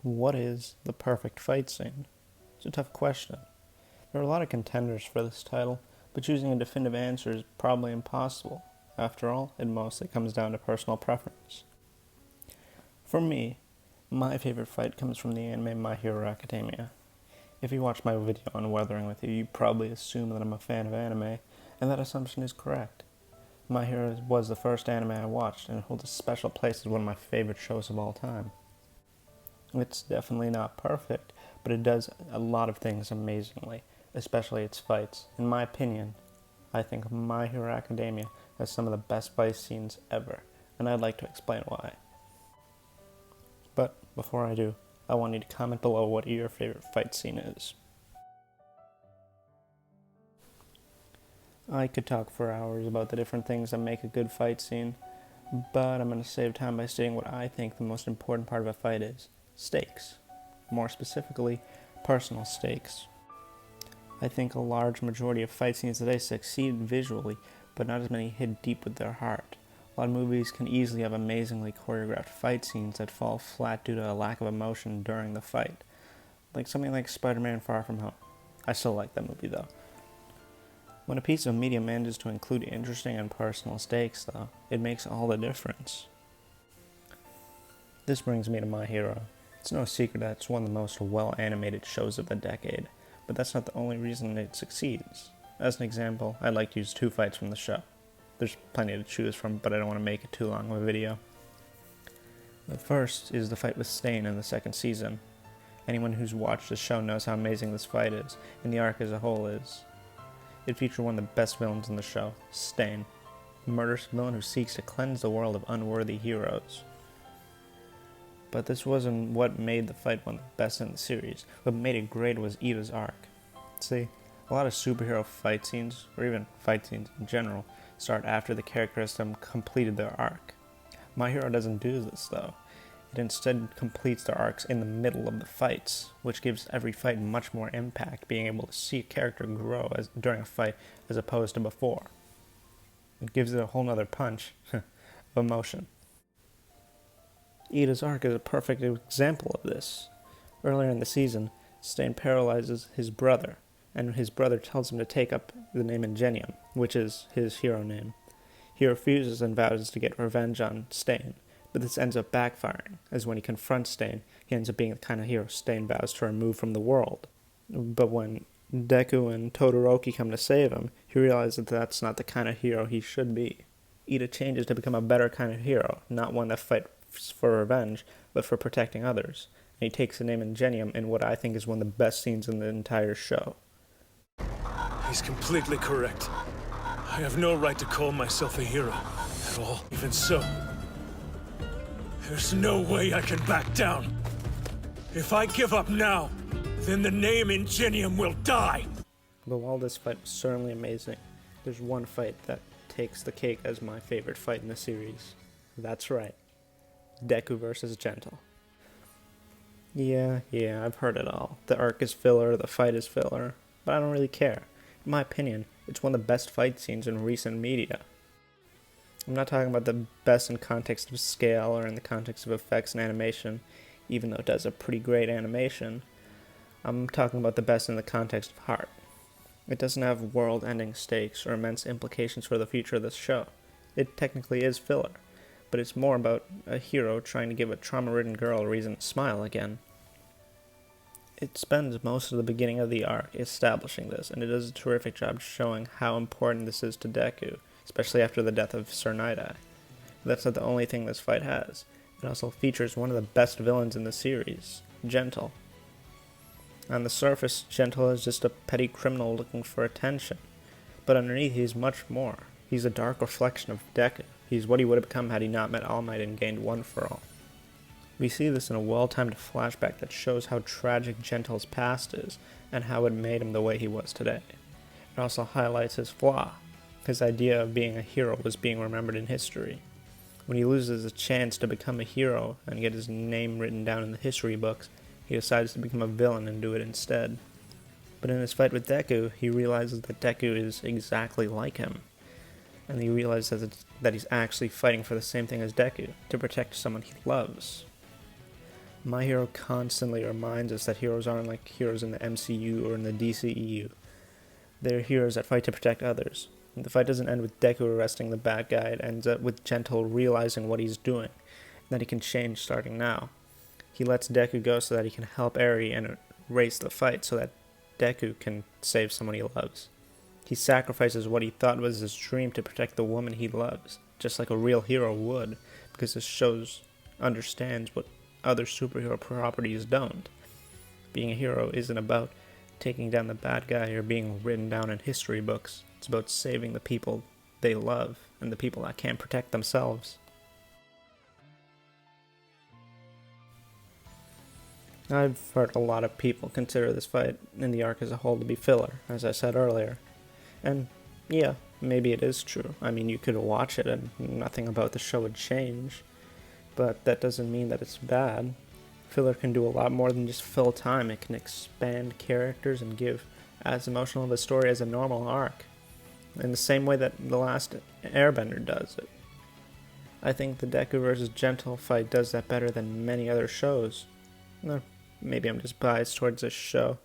What is the perfect fight scene? It's a tough question. There are a lot of contenders for this title, but choosing a definitive answer is probably impossible. After all, it mostly comes down to personal preference. For me, my favorite fight comes from the anime My Hero Academia. If you watched my video on Weathering with you, you probably assume that I'm a fan of anime, and that assumption is correct. My Hero was the first anime I watched, and it holds a special place as one of my favorite shows of all time. It's definitely not perfect, but it does a lot of things amazingly, especially its fights. In my opinion, I think My Hero Academia has some of the best fight scenes ever, and I'd like to explain why. But before I do, I want you to comment below what your favorite fight scene is. I could talk for hours about the different things that make a good fight scene, but I'm going to save time by stating what I think the most important part of a fight is. Stakes. More specifically, personal stakes. I think a large majority of fight scenes today succeed visually, but not as many hit deep with their heart. A lot of movies can easily have amazingly choreographed fight scenes that fall flat due to a lack of emotion during the fight. Like something like Spider-Man Far From Home. I still like that movie though. When a piece of media manages to include interesting and personal stakes though, it makes all the difference. This brings me to My Hero. It's no secret that it's one of the most well-animated shows of the decade, but that's not the only reason it succeeds. As an example, I'd like to use two fights from the show. There's plenty to choose from, but I don't want to make it too long of a video. The first is the fight with Stain in the second season. Anyone who's watched the show knows how amazing this fight is, and the arc as a whole is. It featured one of the best villains in the show, Stain, a murderous villain who seeks to cleanse the world of unworthy heroes. But this wasn't what made the fight one of the best in the series. What made it great was Ida's arc. See, a lot of superhero fight scenes, or even fight scenes in general, start after the character has completed their arc. My Hero doesn't do this though. It instead completes their arcs in the middle of the fights, which gives every fight much more impact, being able to see a character grow during a fight as opposed to before. It gives it a whole nother punch of emotion. Ida's arc is a perfect example of this. Earlier in the season, Stain paralyzes his brother, and his brother tells him to take up the name Ingenium, which is his hero name. He refuses and vows to get revenge on Stain, but this ends up backfiring, as when he confronts Stain, he ends up being the kind of hero Stain vows to remove from the world. But when Deku and Todoroki come to save him, he realizes that that's not the kind of hero he should be. Ida changes to become a better kind of hero, not one that fights for revenge, but for protecting others. And he takes the name Ingenium in what I think is one of the best scenes in the entire show. He's completely correct. I have no right to call myself a hero at all. Even so, there's no way I can back down. If I give up now, then the name Ingenium will die. But while this fight was certainly amazing, there's one fight that takes the cake as my favorite fight in the series. That's right. Deku versus Gentle. Yeah, I've heard it all. The arc is filler, the fight is filler, but I don't really care. In my opinion, it's one of the best fight scenes in recent media. I'm not talking about the best in context of scale or in the context of effects and animation, even though it does a pretty great animation. I'm talking about the best in the context of heart. It doesn't have world-ending stakes or immense implications for the future of this show. It technically is filler, but it's more about a hero trying to give a trauma-ridden girl a reason to smile again. It spends most of the beginning of the arc establishing this, and it does a terrific job showing how important this is to Deku, especially after the death of Sir Night-Eye. That's not the only thing this fight has. It also features one of the best villains in the series, Gentle. On the surface, Gentle is just a petty criminal looking for attention, but underneath he's much more. He's a dark reflection of Deku. He's what he would have become had he not met All Might and gained One for All. We see this in a well-timed flashback that shows how tragic Gentle's past is, and how it made him the way he was today. It also highlights his flaw. His idea of being a hero was being remembered in history. When he loses a chance to become a hero and get his name written down in the history books, he decides to become a villain and do it instead. But in his fight with Deku, he realizes that Deku is exactly like him. And he realizes that he's actually fighting for the same thing as Deku, to protect someone he loves. My Hero constantly reminds us that heroes aren't like heroes in the MCU or in the DCEU. They're heroes that fight to protect others. The fight doesn't end with Deku arresting the bad guy, it ends up with Gentle realizing what he's doing, and that he can change starting now. He lets Deku go so that he can help Eri and erase the fight so that Deku can save someone he loves. He sacrifices what he thought was his dream to protect the woman he loves, just like a real hero would, because this shows understands what other superhero properties don't. Being a hero isn't about taking down the bad guy or being written down in history books. It's about saving the people they love and the people that can't protect themselves. I've heard a lot of people consider this fight in the arc as a whole to be filler, as I said earlier. And yeah, maybe it is true. I mean, you could watch it and nothing about the show would change, but that doesn't mean that it's bad. Filler can do a lot more than just fill time. It can expand characters and give as emotional of a story as a normal arc, in the same way that The Last Airbender does it. I think the Deku vs. Gentle fight does that better than many other shows. Or maybe I'm just biased towards this show.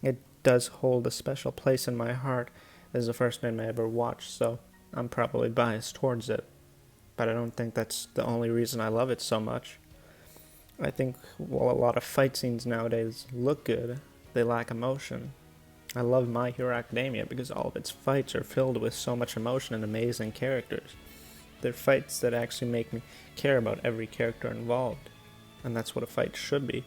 It does hold a special place in my heart as the first anime I ever watched, so I'm probably biased towards it. But I don't think that's the only reason I love it so much. I think while a lot of fight scenes nowadays look good, they lack emotion. I love My Hero Academia because all of its fights are filled with so much emotion and amazing characters. They're fights that actually make me care about every character involved, and that's what a fight should be.